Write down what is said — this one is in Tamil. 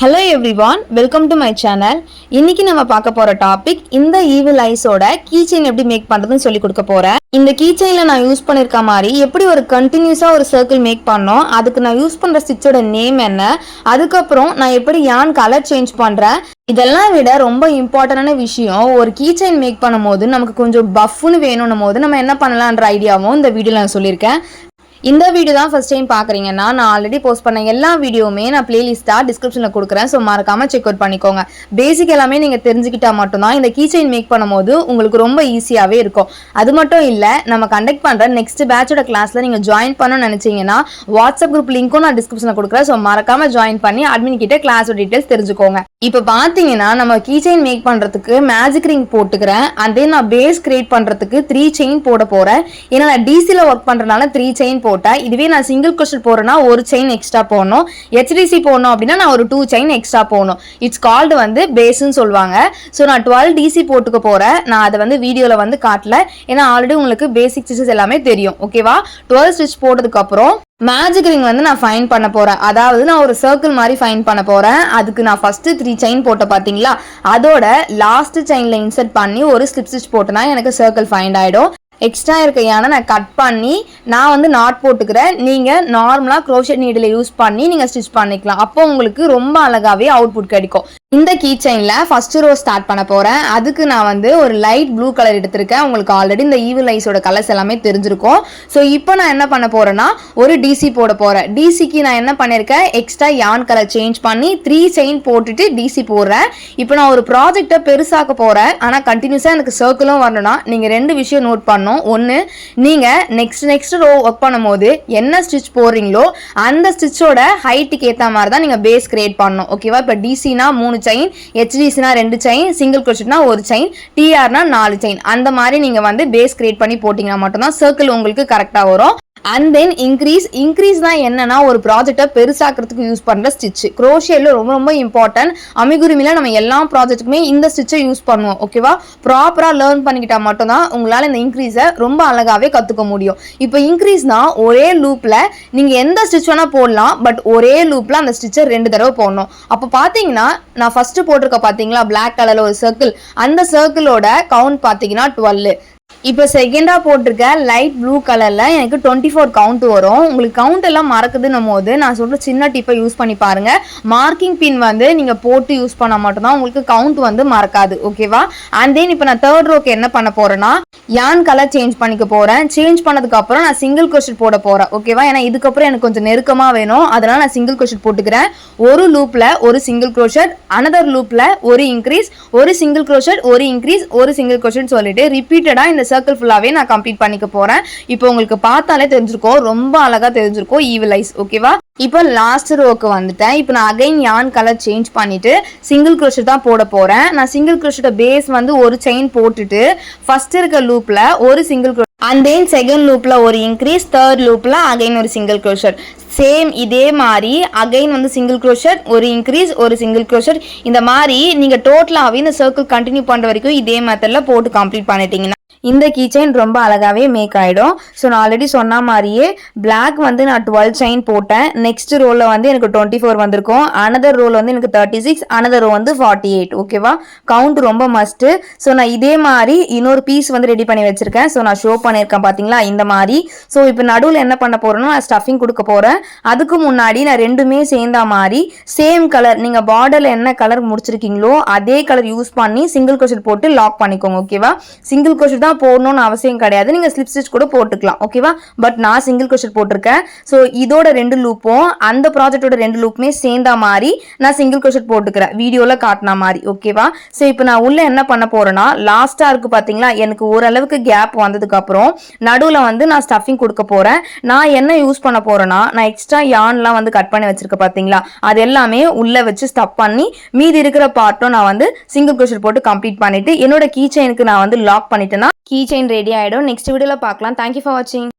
Hello everyone, welcome to my channel. இன்னைக்கு நம்ம பார்க்க போற டாபிக் இந்த ஈவில் ஐஸோட கீச்செயின் எப்படி மேக் பண்றதுன்னு சொல்லி கொடுக்க போறேன். இந்த கீச்செயின்ல நான் யூஸ் பண்ணிருக்க மாதிரி எப்படி ஒரு கண்டினியூஸா ஒரு சர்க்கிள் மேக் பண்ணோம், அதுக்கு நான் யூஸ் பண்ற ஸ்டிச்சோட நேம் என்ன, அதுக்கப்புறம் நான் எப்படி யான் கலர் சேஞ்ச் பண்றேன், இதெல்லாம் விட ரொம்ப இம்பார்ட்டன்டான விஷயம் ஒரு கீச்செயின் மேக் பண்ணும்போது நமக்கு கொஞ்சம் பஃப்னு வேணும்னும் போது நம்ம என்ன பண்ணலாம்ன்ற ஐடியாவும் இந்த வீடியோல நான் சொல்லியிருக்கேன். இந்த வீடியோ தான் ஃபர்ஸ்ட் டைம் பார்க்குறீங்கன்னா நான் ஆல்ரெடி போஸ்ட் பண்ண எல்லா வீடியோவுமே நான் பிளேலிஸ்ட்டாக டிஸ்கிரிப்ஷனில் கொடுக்குறேன். ஸோ மறக்காமல் செக் அவுட் பண்ணிக்கோங்க. பேசிக் எல்லாமே நீங்கள் தெரிஞ்சுக்கிட்டா மட்டும்தான் இந்த கீச்செயின் மேக் பண்ணும்போது உங்களுக்கு ரொம்ப ஈஸியாகவே இருக்கும். அது மட்டும் இல்லை, நம்ம கண்டக்ட் பண்ணுற நெக்ஸ்ட் பேட்சோட கிளாஸில் நீங்கள் ஜாயின் பண்ணணும்னு நினச்சிங்கன்னா வாட்ஸ்அப் குரூப் லிங்க்கும் நான் டிஸ்கிரிப்ஷனில் கொடுக்குறேன். ஸோ மறக்காமல் ஜாயின் பண்ணி அட்மின் கிட்டே கிளாஸோட டீட்டெயில்ஸ் தெரிஞ்சுக்கோங்க. இப்போ பார்த்தீங்கன்னா நம்ம கீச்செயின் மேக் பண்ணுறதுக்கு மேஜிக் ரிங் போட்டுக்கிறேன். அண்ட் தென் நான் பேஸ் கிரியேட் பண்ணுறதுக்கு 3 செயின் போட போகிறேன். ஏன்னா நான் டிசியில் ஒர்க் பண்ணுறதுனால 3 செயின் போட்டேன். இதுவே நான் சிங்கிள் க்ரோஷட் போறேன்னா ஒரு செயின் எக்ஸ்ட்ரா போடணும். HDC போடணும் அப்படின்னா நான் ஒரு 2 செயின் எக்ஸ்ட்ரா போடணும். இட்ஸ் கால்டு வந்து பேஸ்ன்னு சொல்லுவாங்க. ஸோ நான் 12 DC போட்டுக்க போறேன். நான் அதை வந்து வீடியோவில் வந்து காட்டல, ஏன்னா ஆல்ரெடி உங்களுக்கு பேசிக் ஸ்டிச்சஸ் எல்லாமே தெரியும். ஓகேவா? 12 ஸ்டிச் போட்டதுக்கு அப்புறம் மேஜிக் ரிங் வந்து நான் ஃபைண்ட் பண்ண போறேன். அதாவது நான் ஒரு சர்க்கிள் மாதிரி ஃபைண்ட் பண்ண போறேன். அதுக்கு நான் ஃபர்ஸ்ட் 3 செயின் போட்ட பாத்தீங்களா, அதோட லாஸ்ட் செயின்ல இன்சர்ட் பண்ணி ஒரு ஸ்லிப் ஸ்டிச் போட்டேன்னா எனக்கு சர்க்கிள் ஃபைண்ட் ஆயிடும். எக்ஸ்ட்ரா இருக்க யானை நான் கட் பண்ணி நான் வந்து நாட் போட்டுக்கிறேன். நீங்கள் நார்மலாக க்ரோஷெட் நீடில் யூஸ் பண்ணி நீங்கள் ஸ்டிச் பண்ணிக்கலாம். அப்போ உங்களுக்கு ரொம்ப அழகாகவே அவுட்புட் கிடைக்கும். இந்த கீ செயினில் ஃபர்ஸ்ட் ரோ ஸ்டார்ட் பண்ண போகிறேன். அதுக்கு நான் வந்து ஒரு லைட் ப்ளூ கலர் எடுத்திருக்கேன். உங்களுக்கு ஆல்ரெடி இந்த ஈவில் ஐஸோட கலர்ஸ் எல்லாமே தெரிஞ்சிருக்கும். ஸோ இப்போ நான் என்ன பண்ண போகிறேன்னா ஒரு டிசி போட போகிறேன். டிசிக்கு நான் என்ன பண்ணியிருக்கேன், எக்ஸ்ட்ரா யான் கலர் சேஞ்ச் பண்ணி 3 செயின் போட்டுட்டு டிசி போடுறேன். இப்போ நான் ஒரு ப்ராஜெக்டை பெருசாக்க போகிறேன். ஆனால் கண்டினியூஸாக எனக்கு சர்க்கிளும் வரணும்னா நீங்கள் 2 விஷயம் நோட் பண்ணணும். ஒன்று, நீங்கள் நெக்ஸ்ட் ரோ ஒர்க் பண்ணும்போது என்ன ஸ்டிச் போடுறீங்களோ அந்த ஸ்டிச்சோட ஹைட்டுக்கு ஏற்ற மாதிரி தான் நீங்கள் பேஸ் கிரியேட் பண்ணணும். ஓகேவா? இப்போ டிசினா 3 செயின், HDCனா 2 செயின், சிங்கிள் க்ரோஷட்னா 1 செயின், TRனா 4 செயின், அந்த மாதிரி நீங்கள் வந்து பேஸ் கிரியேட் பண்ணி போட்டிங்கன்னா மட்டும்தான் சர்க்கிள் உங்களுக்கு கரெக்டாக வரும். அண்ட் தென் இன்க்ரீஸ் தான் என்னன்னா ஒரு ப்ராஜெக்டை பெருசாக்கிறதுக்கு யூஸ் பண்ணுற ஸ்டிச். குரோஷியேல ரொம்ப இம்பார்ட்டன்ட். அமிகுருமியில் நம்ம எல்லா ப்ராஜெக்ட்டுக்குமே இந்த ஸ்டிச்சை யூஸ் பண்ணுவோம். ஓகேவா? ப்ராப்பராக லேர்ன் பண்ணிக்கிட்டா மட்டும்தான் உங்களால் இந்த இன்க்ரீஸை ரொம்ப அழகாகவே கற்றுக்க முடியும். இப்போ இன்க்ரீஸ்னா ஒரே லூப்பில் நீங்கள் எந்த ஸ்டிச் வேணால் போடலாம். பட் ஒரே லூப்பில் அந்த ஸ்டிச்சை 2 தடவை போடணும். அப்போ பார்த்தீங்கன்னா நான் ஃபஸ்ட்டு போட்டிருக்க பார்த்தீங்களா பிளாக் கலரில் ஒரு சர்க்கிள், அந்த சர்க்கிளோட கவுண்ட் பார்த்தீங்கன்னா 12. இப்போ செகண்டாக போட்டிருக்க லைட் ப்ளூ கலரில் எனக்கு 24 கவுண்ட் வரும். உங்களுக்கு கவுண்ட் எல்லாம் மறக்குதுன்னும் போது நான் சொல்கிற சின்ன டிப்பை யூஸ் பண்ணி பாருங்கள். மார்க்கிங் பின் வந்து நீங்கள் போட்டு யூஸ் பண்ணால் மட்டும்தான் உங்களுக்கு கவுண்ட் வந்து மறக்காது. ஓகேவா? அண்ட் தென் இப்போ நான் 3rd ரோக்கு என்ன பண்ண போகிறேன்னா யான் கலர் சேஞ்ச் பண்ணிக்க போகிறேன். சேஞ்ச் பண்ணதுக்கப்புறம் நான் சிங்கிள் க்ரோஷட் போட போகிறேன். ஓகேவா? ஏன்னா இதுக்கப்புறம் எனக்கு கொஞ்சம் நெருக்கமாக வேணும், அதனால் நான் சிங்கிள் க்ரோஷட் போட்டுக்கிறேன். ஒரு லூப்பில் ஒரு சிங்கிள் க்ரோஷட், அனதர் லூப்பில் ஒரு இன்க்ரீஸ், ஒரு சிங்கிள் க்ரோஷட், ஒரு இன்க்ரீஸ், ஒரு சிங்கிள் க்ரோஷட் சொல்லிட்டு ரிப்பீட்டடாக இந்த சர்க்கிள் ஃபுல்லாவே நான் கம்ப்ளீட் பண்ணிக்க போறேன். இப்போ உங்களுக்கு பார்த்தாலே தெரிஞ்சிருக்கும், ரொம்ப அழகா தெரிஞ்சிருக்கும் ஈவில் ஐஸ். ஓகேவா? இப்போ லாஸ்ட் ரோக்கு வந்துட்டேன். இப்போ நான் அகைன் யான் கலர் சேஞ்ச் பண்ணிட்டு சிங்கிள் க்ரோஷட் தான் போட போறேன். நான் சிங்கிள் க்ரோஷட் பேஸ் வந்து ஒரு செயின் போட்டுட்டு ஃபர்ஸ்ட் இருக்க லூப்ல ஒரு single crochet, and then second லூப்ல ஒரு இன்க்ரீஸ், 3rd லூப்ல அகைன் ஒரு சிங்கிள் க்ரோஷட். சேம் இதே மாதிரி அகைன் வந்து சிங்கிள் க்ரோஷட், ஒரு இன்க்ரீஸ், ஒரு சிங்கிள் க்ரோஷட். இந்த மாதிரி நீங்க டோட்டலாகவே இந்த சர்க்கிள் கண்டினியூ பண்ற வரைக்கும் இதே மெத்தட்ல போட்டு கம்ப்ளீட் பண்ணிட்டீங்கன்னா இந்த கீச்செயின் ரொம்ப அழகாகவே மேக் ஆகிடும். ஸோ நான் ஆல்ரெடி சொன்ன மாதிரியே பிளாக் வந்து நான் 12 செயின் போட்டேன். நெக்ஸ்ட் ரோவில் வந்து எனக்கு 24 வந்திருக்கும். அனதர் ரோல் வந்து எனக்கு 36, அனதர் ரோ வந்து 48. ஓகேவா? கவுண்ட் ரொம்ப மஸ்ட்டு. ஸோ நான் இதே மாதிரி இன்னொரு பீஸ் வந்து ரெடி பண்ணி வச்சிருக்கேன். ஸோ நான் ஷோ பண்ணியிருக்கேன் பார்த்தீங்களா இந்த மாதிரி. ஸோ இப்போ நடுவில் என்ன பண்ண போகிறேன்னா நான் ஸ்டஃபிங் கொடுக்க போகிறேன். அதுக்கு முன்னாடி நான் 2மே சேர்ந்த மாதிரி சேம் கலர், நீங்கள் பார்டரில் என்ன கலர் முடிச்சிருக்கீங்களோ அதே கலர் யூஸ் பண்ணி சிங்கிள் க்ரோஷட் போட்டு லாக் பண்ணிக்கோங்க. ஓகேவா? சிங்கிள் க்ரோஷட் தான் போடணும்னு அவசியம் கிடையாது, நீங்க ஸ்லிப் ஸ்டிச் கூட போட்டுக்கலாம். ஓகேவா? பட் நான் சிங்கிள் க்ரோஷட் போட்டிருக்கேன். ஸோ இதோட 2 லூப்பும் அந்த ப்ராஜெக்டோட 2 லூப்புமே சேர்ந்த மாதிரி நான் சிங்கிள் க்ரோஷட் போட்டுக்கிறேன், வீடியோல காட்டின மாதிரி. ஓகேவா? ஸோ இப்போ நான் உள்ள என்ன பண்ண போறேன்னா லாஸ்டா இருக்கு பாத்தீங்களா, எனக்கு ஓரளவுக்கு கேப் வந்ததுக்கு அப்புறம் நடுவில் வந்து நான் ஸ்டஃபிங் கொடுக்க போறேன். நான் என்ன யூஸ் பண்ண போறேன்னா நான் எக்ஸ்ட்ரா யான்லாம் வந்து கட் பண்ணி வச்சிருக்கேன் பாத்தீங்களா, அது எல்லாமே உள்ள வச்சு ஸ்டப் பண்ணி மீதி இருக்கிற பார்ட்டும் நான் வந்து சிங்கிள் க்ரோஷட் போட்டு கம்ப்ளீட் பண்ணிட்டு என்னோட கீ செயினுக்கு நான் வந்து லாக் பண்ணிட்டேன்னா கீ செயின் ரெடி ஆகிடும். நெக்ஸ்ட் வீடியோவில் பார்க்கலாம். தேங்க்யூ ஃபார் வாட்சிங்.